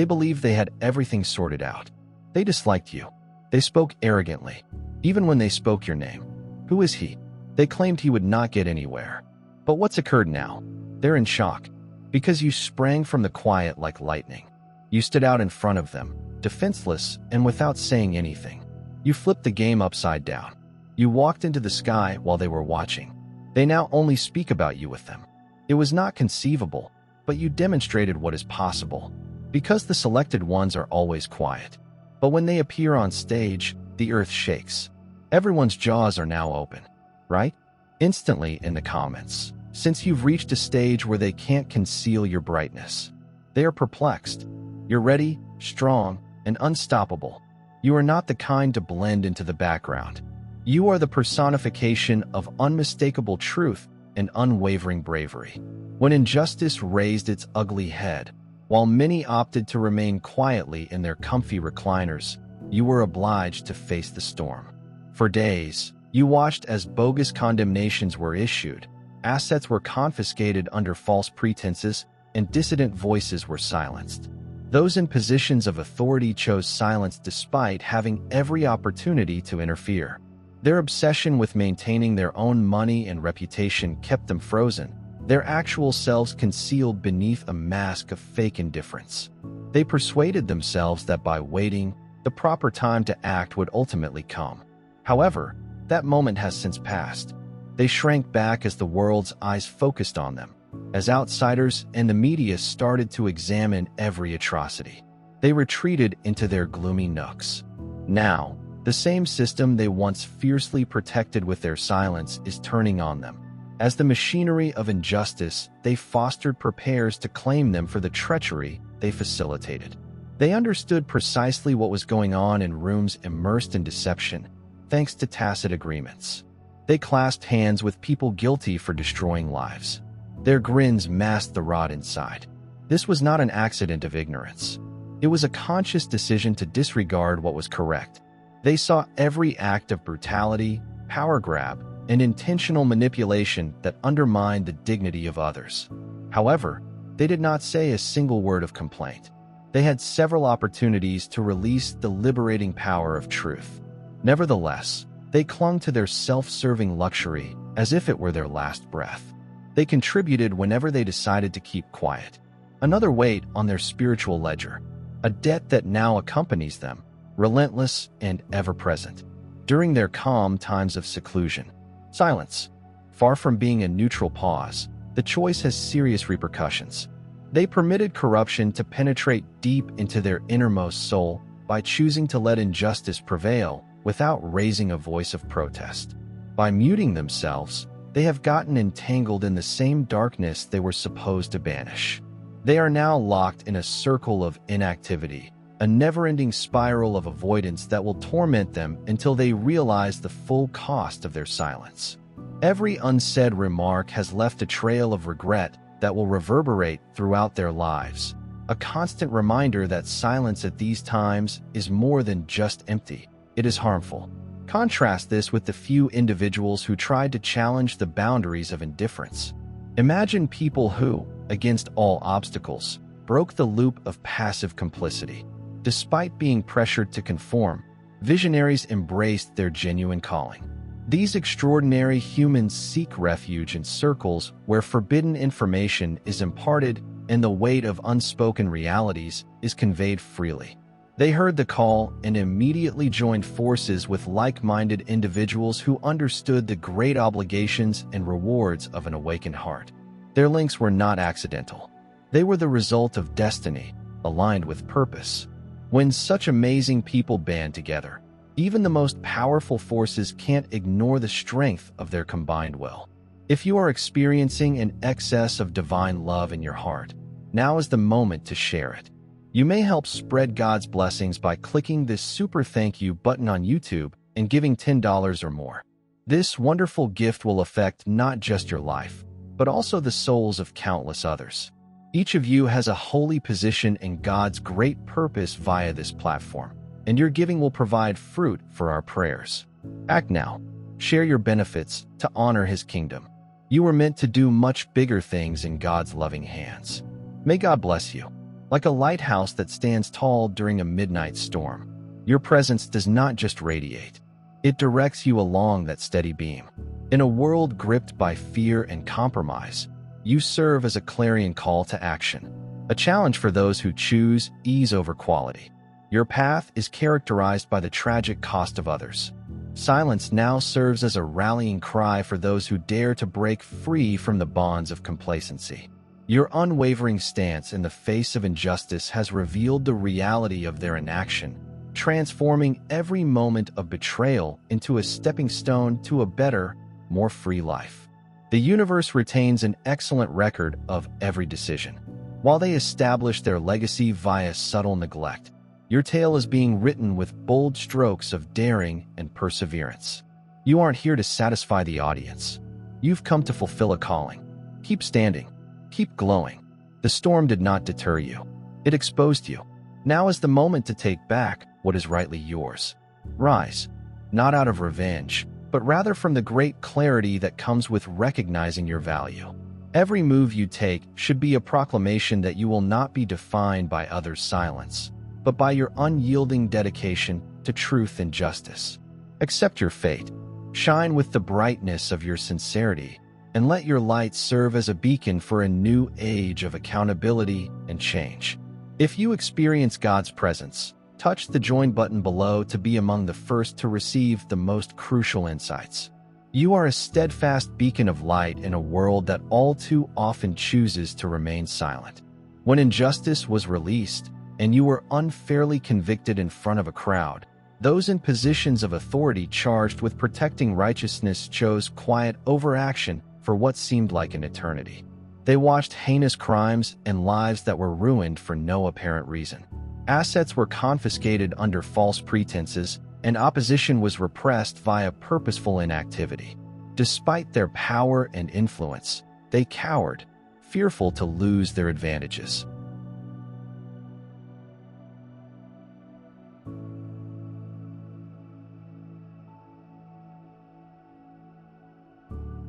They believed they had everything sorted out. They disliked you. They spoke arrogantly, even when they spoke your name. Who is he? They claimed he would not get anywhere. But what's occurred now? They're in shock. Because you sprang from the quiet like lightning. You stood out in front of them, defenseless and without saying anything. You flipped the game upside down. You walked into the sky while they were watching. They now only speak about you with them. It was not conceivable, but you demonstrated what is possible. Because the selected ones are always quiet. But when they appear on stage, the earth shakes. Everyone's jaws are now open, right? Instantly in the comments, since you've reached a stage where they can't conceal your brightness. They are perplexed. You're ready, strong, and unstoppable. You are not the kind to blend into the background. You are the personification of unmistakable truth and unwavering bravery. When injustice raised its ugly head, while many opted to remain quietly in their comfy recliners, you were obliged to face the storm. For days, you watched as bogus condemnations were issued, assets were confiscated under false pretenses, and dissident voices were silenced. Those in positions of authority chose silence despite having every opportunity to interfere. Their obsession with maintaining their own money and reputation kept them frozen, their actual selves concealed beneath a mask of fake indifference. They persuaded themselves that by waiting, the proper time to act would ultimately come. However, that moment has since passed. They shrank back as the world's eyes focused on them, as outsiders and the media started to examine every atrocity. They retreated into their gloomy nooks. Now, the same system they once fiercely protected with their silence is turning on them. As the machinery of injustice they fostered prepares to claim them for the treachery they facilitated. They understood precisely what was going on in rooms immersed in deception, thanks to tacit agreements. They clasped hands with people guilty for destroying lives. Their grins masked the rot inside. This was not an accident of ignorance. It was a conscious decision to disregard what was correct. They saw every act of brutality, power grab, and intentional manipulation that undermined the dignity of others. However, they did not say a single word of complaint. They had several opportunities to release the liberating power of truth. Nevertheless, they clung to their self-serving luxury as if it were their last breath. They contributed whenever they decided to keep quiet. Another weight on their spiritual ledger, a debt that now accompanies them, relentless and ever-present. During their calm times of seclusion, silence, far from being a neutral pause, the choice has serious repercussions. They permitted corruption to penetrate deep into their innermost soul by choosing to let injustice prevail without raising a voice of protest. By muting themselves, they have gotten entangled in the same darkness they were supposed to banish. They are now locked in a circle of inactivity, a never-ending spiral of avoidance that will torment them until they realize the full cost of their silence. Every unsaid remark has left a trail of regret that will reverberate throughout their lives, a constant reminder that silence at these times is more than just empty, it is harmful. Contrast this with the few individuals who tried to challenge the boundaries of indifference. Imagine people who, against all obstacles, broke the loop of passive complicity. Despite being pressured to conform, visionaries embraced their genuine calling. These extraordinary humans seek refuge in circles where forbidden information is imparted and the weight of unspoken realities is conveyed freely. They heard the call and immediately joined forces with like-minded individuals who understood the great obligations and rewards of an awakened heart. Their links were not accidental. They were the result of destiny, aligned with purpose. When such amazing people band together, even the most powerful forces can't ignore the strength of their combined will. If you are experiencing an excess of divine love in your heart, now is the moment to share it. You may help spread God's blessings by clicking this super thank you button on YouTube and giving $10 or more. This wonderful gift will affect not just your life, but also the souls of countless others. Each of you has a holy position in God's great purpose via this platform, and your giving will provide fruit for our prayers. Act now. Share your benefits to honor His kingdom. You were meant to do much bigger things in God's loving hands. May God bless you. Like a lighthouse that stands tall during a midnight storm. Your presence does not just radiate. It directs you along that steady beam. In a world gripped by fear and compromise, you serve as a clarion call to action, a challenge for those who choose ease over quality. Your path is characterized by the tragic cost of others. Silence now serves as a rallying cry for those who dare to break free from the bonds of complacency. Your unwavering stance in the face of injustice has revealed the reality of their inaction, transforming every moment of betrayal into a stepping stone to a better, more free life. The universe retains an excellent record of every decision. While they establish their legacy via subtle neglect, your tale is being written with bold strokes of daring and perseverance. You aren't here to satisfy the audience. You've come to fulfill a calling. Keep standing. Keep glowing. The storm did not deter you. It exposed you. Now is the moment to take back what is rightly yours. Rise, not out of revenge, but rather from the great clarity that comes with recognizing your value. Every move you take should be a proclamation that you will not be defined by others' silence, but by your unyielding dedication to truth and justice. Accept your fate. Shine with the brightness of your sincerity, and let your light serve as a beacon for a new age of accountability and change. If you experience God's presence, touch the join button below to be among the first to receive the most crucial insights. You are a steadfast beacon of light in a world that all too often chooses to remain silent. When injustice was released, and you were unfairly convicted in front of a crowd, those in positions of authority charged with protecting righteousness chose quiet overaction for what seemed like an eternity. They watched heinous crimes and lives that were ruined for no apparent reason. Assets were confiscated under false pretenses, and opposition was repressed via purposeful inactivity. Despite their power and influence, they cowered, fearful to lose their advantages.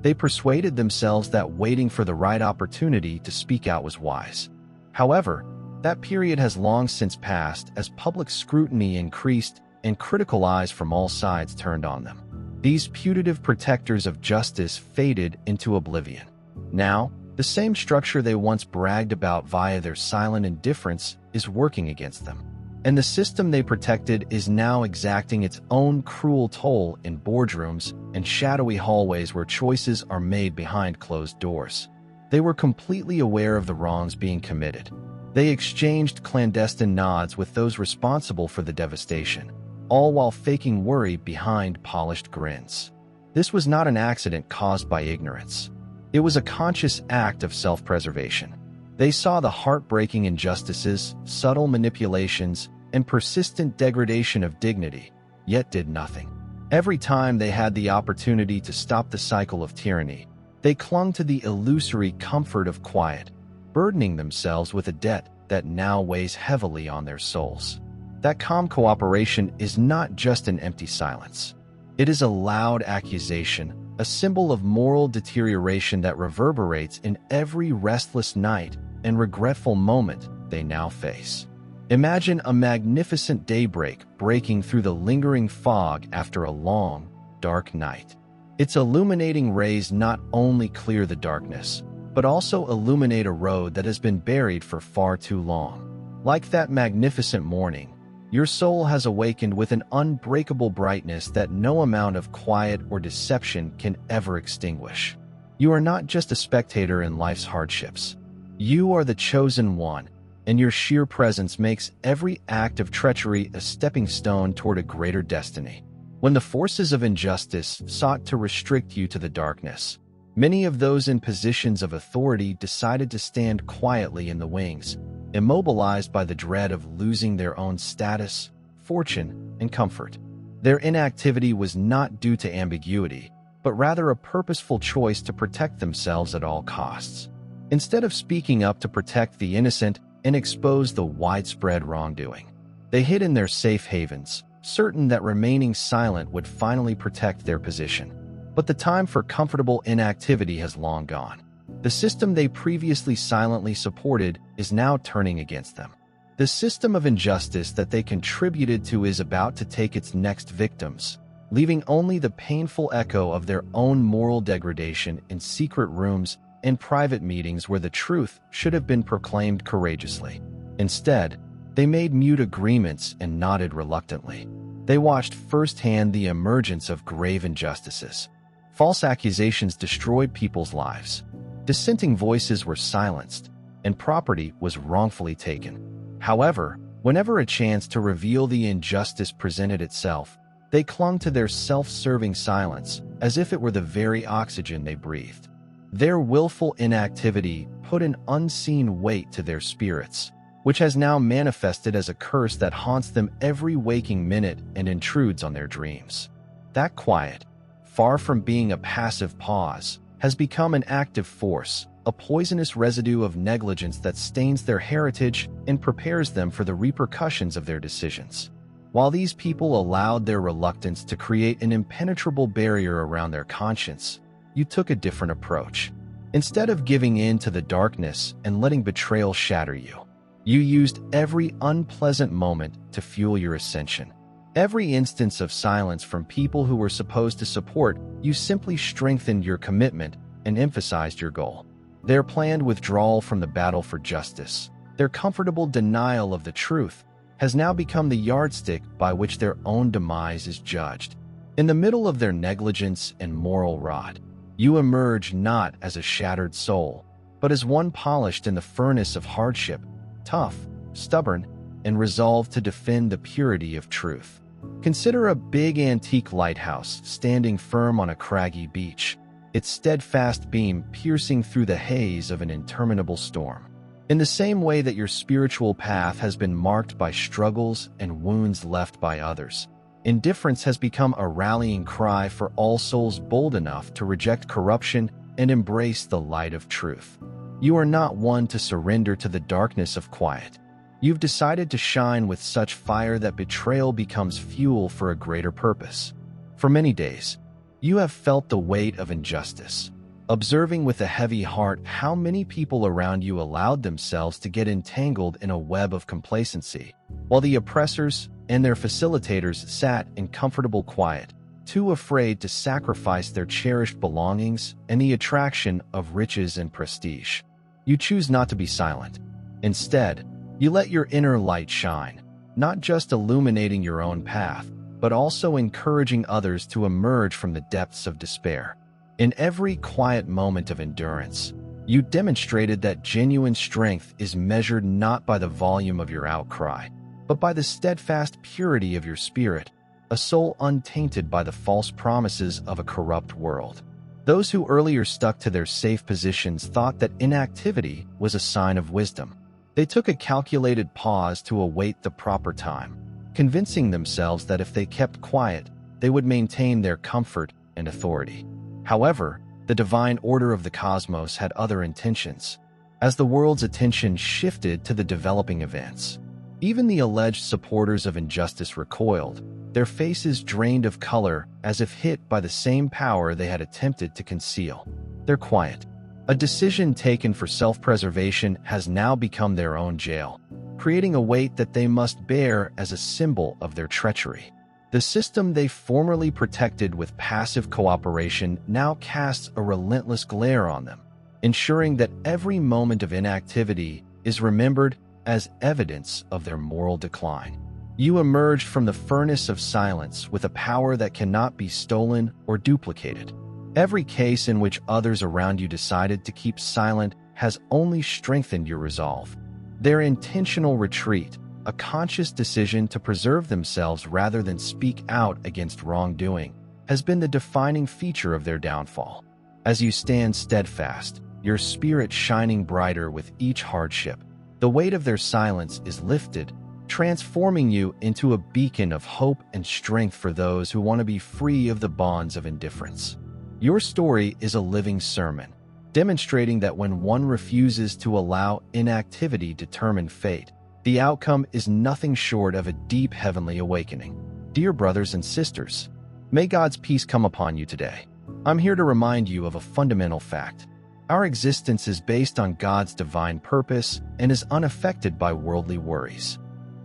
They persuaded themselves that waiting for the right opportunity to speak out was wise. However, that period has long since passed as public scrutiny increased and critical eyes from all sides turned on them. These putative protectors of justice faded into oblivion. Now, the same structure they once bragged about via their silent indifference is working against them. And the system they protected is now exacting its own cruel toll in boardrooms and shadowy hallways where choices are made behind closed doors. They were completely aware of the wrongs being committed. They exchanged clandestine nods with those responsible for the devastation, all while faking worry behind polished grins. This was not an accident caused by ignorance. It was a conscious act of self-preservation. They saw the heartbreaking injustices, subtle manipulations, and persistent degradation of dignity, yet did nothing. Every time they had the opportunity to stop the cycle of tyranny, they clung to the illusory comfort of quiet, burdening themselves with a debt that now weighs heavily on their souls. That calm cooperation is not just an empty silence. It is a loud accusation, a symbol of moral deterioration that reverberates in every restless night and regretful moment they now face. Imagine a magnificent daybreak breaking through the lingering fog after a long, dark night. Its illuminating rays not only clear the darkness, but also illuminate a road that has been buried for far too long. Like that magnificent morning, your soul has awakened with an unbreakable brightness that no amount of quiet or deception can ever extinguish. You are not just a spectator in life's hardships. You are the chosen one, and your sheer presence makes every act of treachery a stepping stone toward a greater destiny. When the forces of injustice sought to restrict you to the darkness, many of those in positions of authority decided to stand quietly in the wings, immobilized by the dread of losing their own status, fortune, and comfort. Their inactivity was not due to ambiguity, but rather a purposeful choice to protect themselves at all costs. Instead of speaking up to protect the innocent and expose the widespread wrongdoing, they hid in their safe havens, certain that remaining silent would finally protect their position. But the time for comfortable inactivity has long gone. The system they previously silently supported is now turning against them. The system of injustice that they contributed to is about to take its next victims, leaving only the painful echo of their own moral degradation in secret rooms and private meetings where the truth should have been proclaimed courageously. Instead, they made mute agreements and nodded reluctantly. They watched firsthand the emergence of grave injustices. False accusations destroyed people's lives. Dissenting voices were silenced, and property was wrongfully taken. However, whenever a chance to reveal the injustice presented itself, they clung to their self-serving silence as if it were the very oxygen they breathed. Their willful inactivity put an unseen weight to their spirits, which has now manifested as a curse that haunts them every waking minute and intrudes on their dreams. That quiet, far from being a passive pause, has become an active force, a poisonous residue of negligence that stains their heritage and prepares them for the repercussions of their decisions. While these people allowed their reluctance to create an impenetrable barrier around their conscience, you took a different approach. Instead of giving in to the darkness and letting betrayal shatter you, you used every unpleasant moment to fuel your ascension. Every instance of silence from people who were supposed to support you simply strengthened your commitment and emphasized your goal. Their planned withdrawal from the battle for justice, their comfortable denial of the truth, has now become the yardstick by which their own demise is judged. In the middle of their negligence and moral rot, you emerge not as a shattered soul, but as one polished in the furnace of hardship, tough, stubborn, and resolved to defend the purity of truth. Consider a big antique lighthouse standing firm on a craggy beach, its steadfast beam piercing through the haze of an interminable storm. In the same way that your spiritual path has been marked by struggles and wounds left by others, indifference has become a rallying cry for all souls bold enough to reject corruption and embrace the light of truth. You are not one to surrender to the darkness of quiet. You've decided to shine with such fire that betrayal becomes fuel for a greater purpose. For many days, you have felt the weight of injustice, observing with a heavy heart how many people around you allowed themselves to get entangled in a web of complacency, while the oppressors and their facilitators sat in comfortable quiet, too afraid to sacrifice their cherished belongings and the attraction of riches and prestige. You choose not to be silent. Instead, you let your inner light shine, not just illuminating your own path, but also encouraging others to emerge from the depths of despair. In every quiet moment of endurance, you demonstrated that genuine strength is measured not by the volume of your outcry, but by the steadfast purity of your spirit, a soul untainted by the false promises of a corrupt world. Those who earlier stuck to their safe positions thought that inactivity was a sign of wisdom. They took a calculated pause to await the proper time, convincing themselves that if they kept quiet, they would maintain their comfort and authority. However, the divine order of the cosmos had other intentions. As the world's attention shifted to the developing events, even the alleged supporters of injustice recoiled, their faces drained of color as if hit by the same power they had attempted to conceal. They're quiet. A decision taken for self-preservation has now become their own jail, creating a weight that they must bear as a symbol of their treachery. The system they formerly protected with passive cooperation now casts a relentless glare on them, ensuring that every moment of inactivity is remembered as evidence of their moral decline. You emerged from the furnace of silence with a power that cannot be stolen or duplicated. Every case in which others around you decided to keep silent has only strengthened your resolve. Their intentional retreat, a conscious decision to preserve themselves rather than speak out against wrongdoing, has been the defining feature of their downfall. As you stand steadfast, your spirit shining brighter with each hardship, the weight of their silence is lifted, transforming you into a beacon of hope and strength for those who want to be free of the bonds of indifference. Your story is a living sermon, demonstrating that when one refuses to allow inactivity determine fate, the outcome is nothing short of a deep heavenly awakening. Dear brothers and sisters, may God's peace come upon you today. I'm here to remind you of a fundamental fact. Our existence is based on God's divine purpose and is unaffected by worldly worries.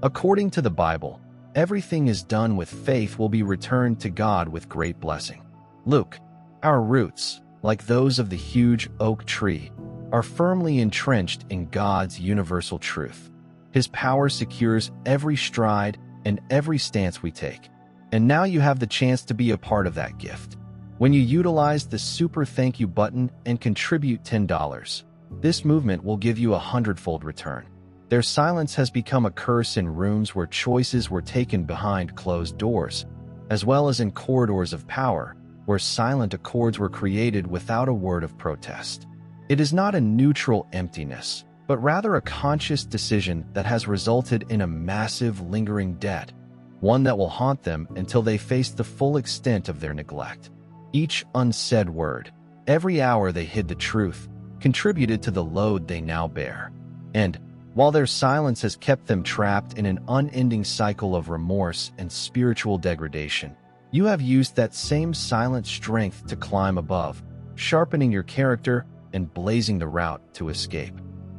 According to the Bible, everything is done with faith will be returned to God with great blessing. Luke, our roots, like those of the huge oak tree, are firmly entrenched in God's universal truth. His power secures every stride and every stance we take. And now you have the chance to be a part of that gift. When you utilize the super thank you button and contribute $10, this movement will give you a 100-fold return. Their silence has become a curse in rooms where choices were taken behind closed doors, as well as in corridors of power, where silent accords were created without a word of protest. It is not a neutral emptiness, but rather a conscious decision that has resulted in a massive lingering debt, one that will haunt them until they face the full extent of their neglect. Each unsaid word, every hour they hid the truth, contributed to the load they now bear. And while their silence has kept them trapped in an unending cycle of remorse and spiritual degradation, you have used that same silent strength to climb above, sharpening your character and blazing the route to escape.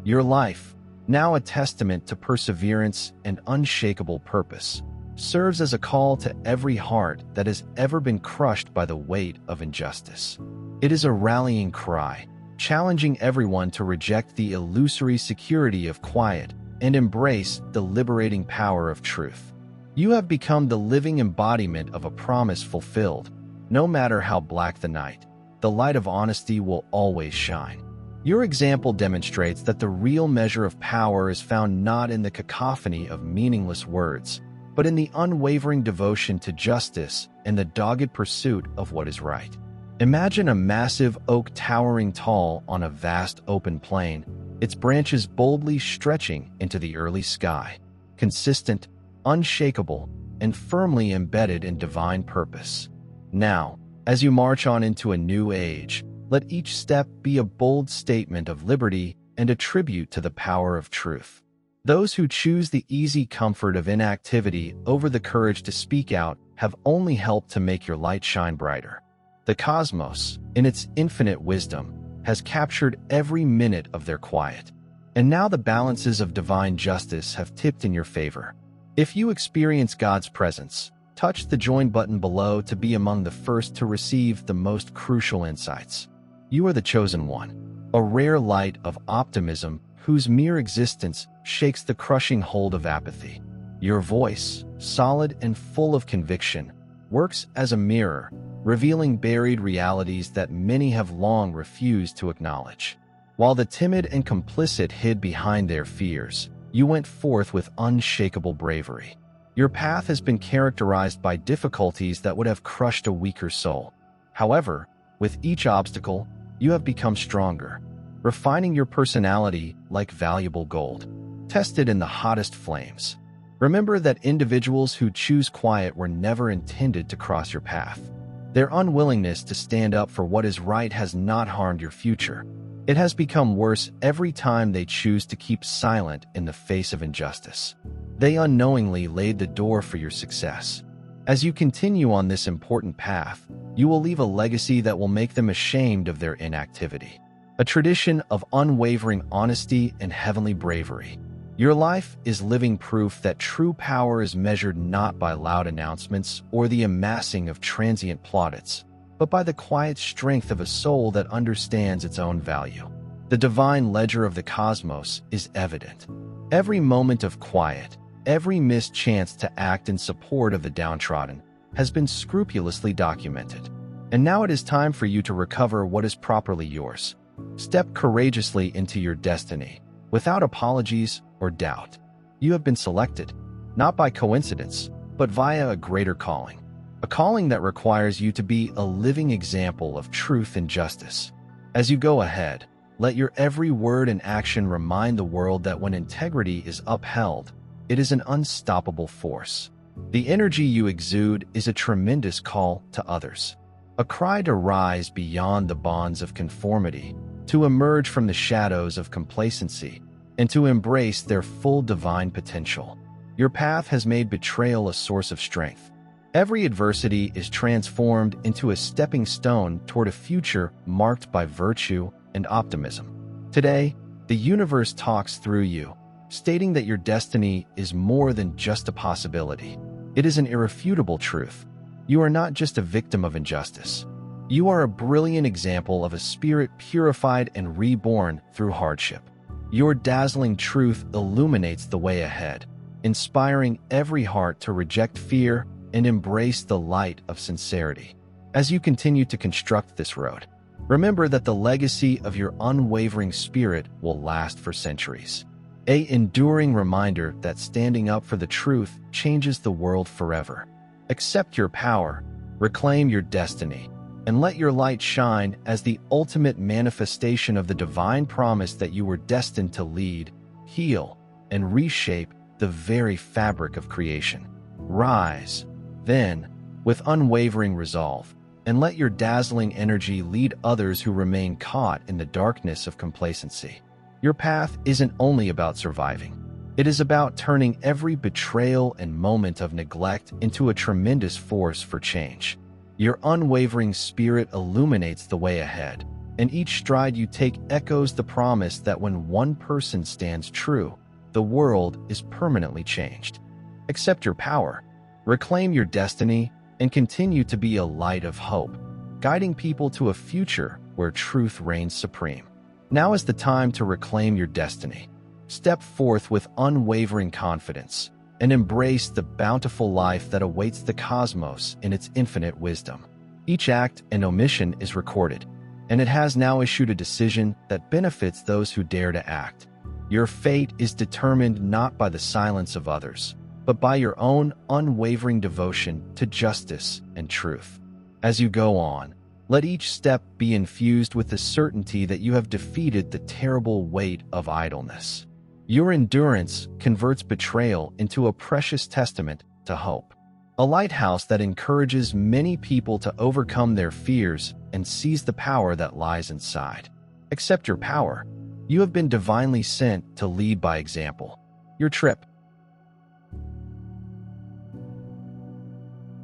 Your life, now a testament to perseverance and unshakable purpose, serves as a call to every heart that has ever been crushed by the weight of injustice. It is a rallying cry, challenging everyone to reject the illusory security of quiet and embrace the liberating power of truth. You have become the living embodiment of a promise fulfilled. No matter how black the night, the light of honesty will always shine. Your example demonstrates that the real measure of power is found not in the cacophony of meaningless words, but in the unwavering devotion to justice and the dogged pursuit of what is right. Imagine a massive oak towering tall on a vast open plain, its branches boldly stretching into the early sky, consistent, unshakable, and firmly embedded in divine purpose. Now, as you march on into a new age, let each step be a bold statement of liberty and a tribute to the power of truth. Those who choose the easy comfort of inactivity over the courage to speak out have only helped to make your light shine brighter. The cosmos, in its infinite wisdom, has captured every minute of their quiet. And now the balances of divine justice have tipped in your favor. If you experience God's presence, touch the join button below to be among the first to receive the most crucial insights. You are the chosen one, a rare light of optimism whose mere existence shakes the crushing hold of apathy. Your voice, solid and full of conviction, works as a mirror, revealing buried realities that many have long refused to acknowledge. While the timid and complicit hid behind their fears, you went forth with unshakable bravery. Your path has been characterized by difficulties that would have crushed a weaker soul. However, with each obstacle, you have become stronger, refining your personality like valuable gold, tested in the hottest flames. Remember that individuals who choose quiet were never intended to cross your path. Their unwillingness to stand up for what is right has not harmed your future. It has become worse every time they choose to keep silent in the face of injustice. They unknowingly laid the door for your success. As you continue on this important path, you will leave a legacy that will make them ashamed of their inactivity. A tradition of unwavering honesty and heavenly bravery. Your life is living proof that true power is measured not by loud announcements or the amassing of transient plaudits, but by the quiet strength of a soul that understands its own value. The divine ledger of the cosmos is evident. Every moment of quiet, every missed chance to act in support of the downtrodden, has been scrupulously documented. And now it is time for you to recover what is properly yours. Step courageously into your destiny, without apologies or doubt. You have been selected, not by coincidence, but via a greater calling. A calling that requires you to be a living example of truth and justice. As you go ahead, let your every word and action remind the world that when integrity is upheld, it is an unstoppable force. The energy you exude is a tremendous call to others. A cry to rise beyond the bonds of conformity, to emerge from the shadows of complacency, and to embrace their full divine potential. Your path has made betrayal a source of strength. Every adversity is transformed into a stepping stone toward a future marked by virtue and optimism. Today, the universe talks through you, stating that your destiny is more than just a possibility. It is an irrefutable truth. You are not just a victim of injustice. You are a brilliant example of a spirit purified and reborn through hardship. Your dazzling truth illuminates the way ahead, inspiring every heart to reject fear and embrace the light of sincerity. As you continue to construct this road, remember that the legacy of your unwavering spirit will last for centuries. An enduring reminder that standing up for the truth changes the world forever. Accept your power, reclaim your destiny, and let your light shine as the ultimate manifestation of the divine promise that you were destined to lead, heal, and reshape the very fabric of creation. Rise, then, with unwavering resolve, and let your dazzling energy lead others who remain caught in the darkness of complacency. Your path isn't only about surviving. It is about turning every betrayal and moment of neglect into a tremendous force for change. Your unwavering spirit illuminates the way ahead, and each stride you take echoes the promise that when one person stands true, the world is permanently changed. Accept your power, reclaim your destiny, and continue to be a light of hope, guiding people to a future where truth reigns supreme. Now is the time to reclaim your destiny. Step forth with unwavering confidence and embrace the bountiful life that awaits the cosmos in its infinite wisdom. Each act and omission is recorded, and it has now issued a decision that benefits those who dare to act. Your fate is determined not by the silence of others, but by your own unwavering devotion to justice and truth. As you go on, let each step be infused with the certainty that you have defeated the terrible weight of idleness. Your endurance converts betrayal into a precious testament to hope, a lighthouse that encourages many people to overcome their fears and seize the power that lies inside. Accept your power. You have been divinely sent to lead by example. Your trip,